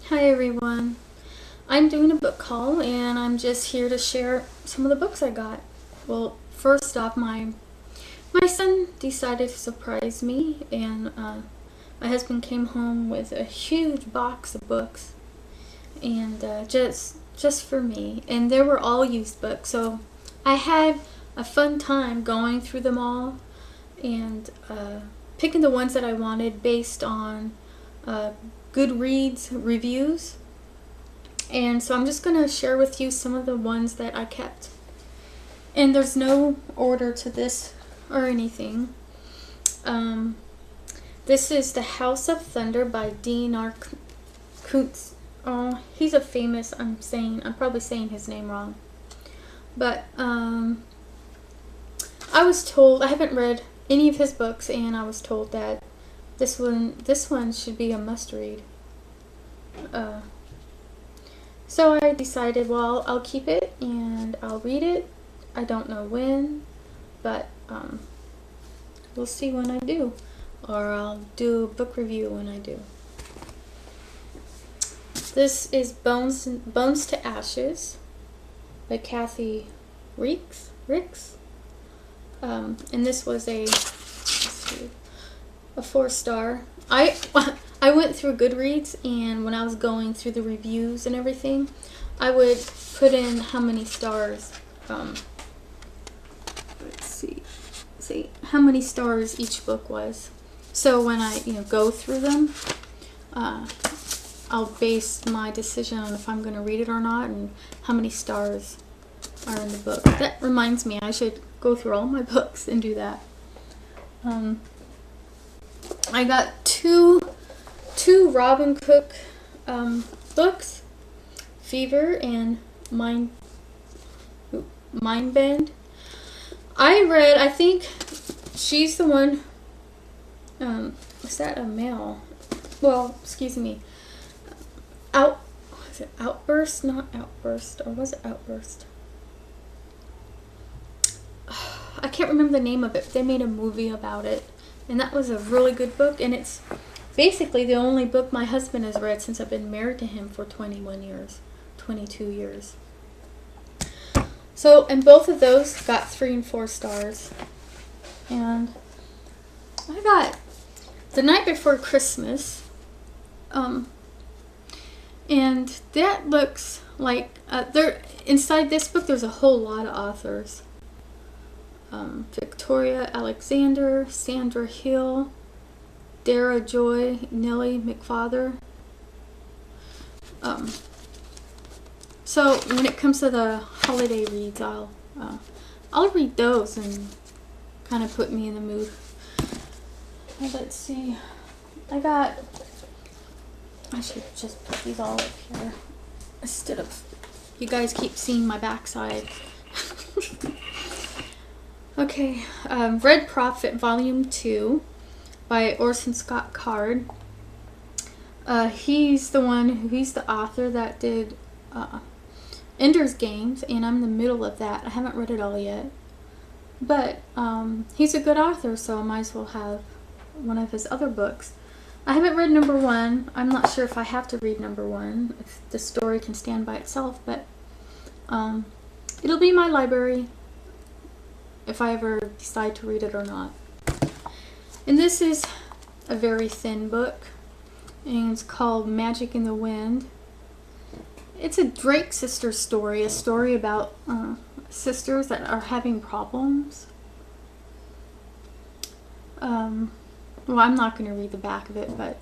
Hi everyone. I'm doing a book haul and I'm just here to share some of the books I got. Well, first off, my son decided to surprise me and my husband came home with a huge box of books and just for me, and they were all used books. So I had a fun time going through them all and picking the ones that I wanted based on Goodreads reviews. And so I'm just going to share with you some of the ones that I kept. And there's no order to this or anything. This is The House of Thunder by Dean R. Koontz. Oh, he's a famous, I'm probably saying his name wrong. But I was told, I haven't read any of his books, and I was told that this one should be a must read. So I decided, well, I'll keep it and I'll read it. I don't know when, but we'll see when I do. Or I'll do a book review when I do. This is Bones to Ashes by Kathy Ricks. And this was a 4-star. I went through Goodreads, and when I was going through the reviews and everything, I would put in how many stars. Let's see how many stars each book was. So when I go through them, I'll base my decision on if I'm going to read it or not, and how many stars are in the book. That reminds me, I should go through all my books and do that. I got two Robin Cook books, Fever and Mind Bend. I think she's the one, is that a male? Well, excuse me. Was it Outburst? Not Outburst. Or was it Outburst? I can't remember the name of it. They made a movie about it. And that was a really good book. And it's basically the only book my husband has read since I've been married to him for 22 years. So, and both of those got 3 and 4 stars. And I got The Night Before Christmas. And that looks like inside this book there's a whole lot of authors. Victoria Alexander, Sandra Hill, Dara Joy, Nellie McFarther. So when it comes to the holiday reads, I'll read those and kind of put me in the mood. Let's see. I should just put these all up here instead of you guys keep seeing my backside. Okay, Red Prophet Volume 2 by Orson Scott Card. He's the author that did Ender's Games, and I'm in the middle of that. I haven't read it all yet. But he's a good author, so I might as well have one of his other books. I haven't read number 1. I'm not sure if I have to read number 1, if the story can stand by itself, but it'll be in my library if I ever decide to read it or not. And this is a very thin book, and it's called Magic in the Wind. It's a Drake sisters story, a story about sisters that are having problems. Well, I'm not going to read the back of it, but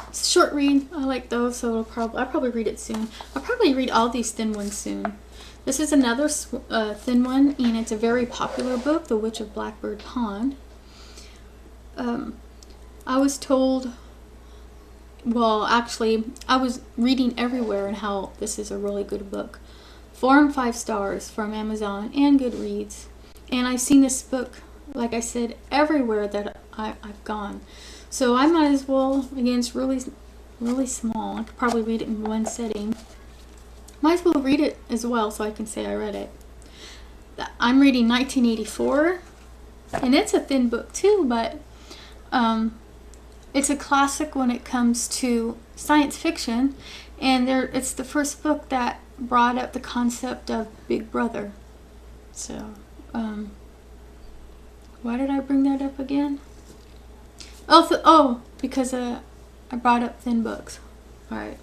it's a short read. I like those, so I'll probably read it soon. I'll probably read all these thin ones soon. This is another thin one, and it's a very popular book, The Witch of Blackbird Pond. I was told, well, actually, I was reading everywhere and how this is a really good book. 4 and 5 stars from Amazon and Goodreads. And I've seen this book, like I said, everywhere that I've gone. So I might as well, again, it's really, really small. I could probably read it in one sitting. Might as well read it as well so I can say I read it. I'm reading 1984, and it's a thin book too, but it's a classic when it comes to science fiction, and it's the first book that brought up the concept of Big Brother. So, why did I bring that up again? Because I brought up thin books. Alright.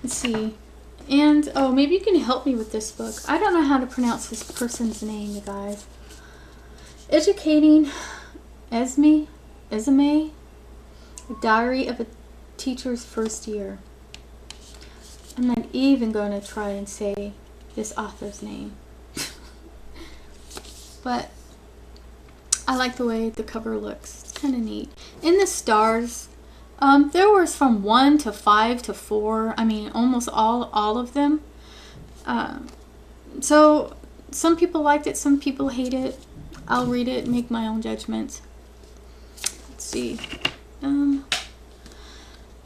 Let's see. And, maybe you can help me with this book. I don't know how to pronounce this person's name, you guys. Educating Esme, A Diary of a Teacher's First Year. I'm not even going to try and say this author's name. But I like the way the cover looks. It's kind of neat. In the stars, there was from 1 to 5 to 4. I mean, almost all of them. So some people liked it, some people hate it. I'll read it and make my own judgments. Let's see.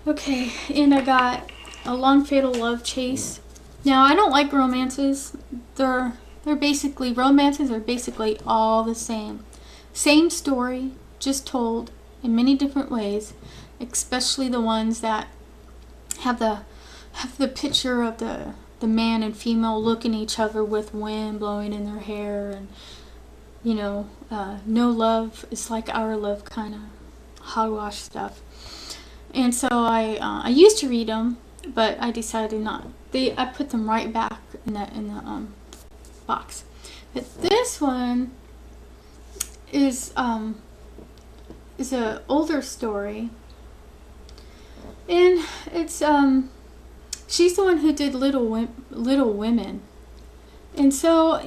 Okay, and I got A Long Fatal Love Chase. Now, I don't like romances. Romances are basically all the same. Same story, just told in many different ways, especially the ones that have the picture of the man and female looking at each other with wind blowing in their hair, and no love is like our love kind of hogwash stuff. And so I used to read them, but I decided not. I put them right back in the box. But this one is an older story, and it's she's the one who did Little Women, and so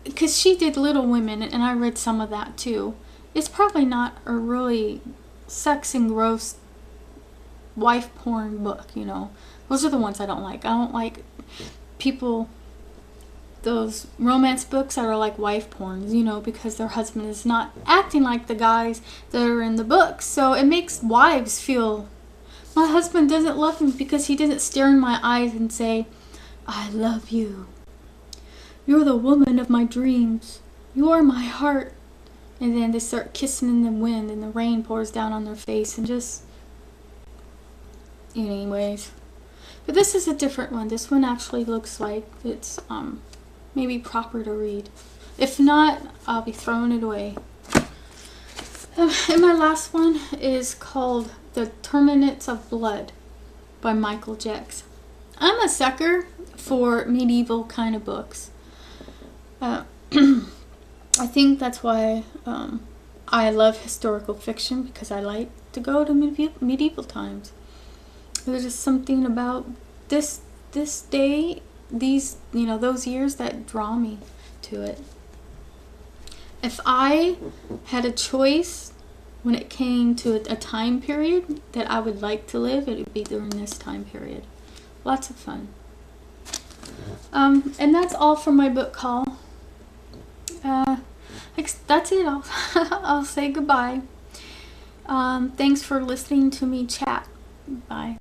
because she did Little Women, and I read some of that too. It's probably not a really sex and gross wife porn book, Those are the ones I don't like. I don't like those romance books that are like wife porns, because their husband is not acting like the guys that are in the books. So it makes wives feel, my husband doesn't love me because he doesn't stare in my eyes and say, I love you. You're the woman of my dreams. You are my heart. And then they start kissing in the wind and the rain pours down on their face and just... Anyways. But this is a different one. This one actually looks like it's maybe proper to read. If not, I'll be throwing it away. And my last one is called The Terminants of Blood by Michael Jecks. I'm a sucker for medieval kind of books. I think that's why I love historical fiction, because I like to go to medieval times. There's just something about this day, those years that draw me to it. If I had a choice when it came to a time period that I would like to live, it would be during this time period. Lots of fun. And that's all for my book haul. That's it. I'll say goodbye. Thanks for listening to me chat. Bye.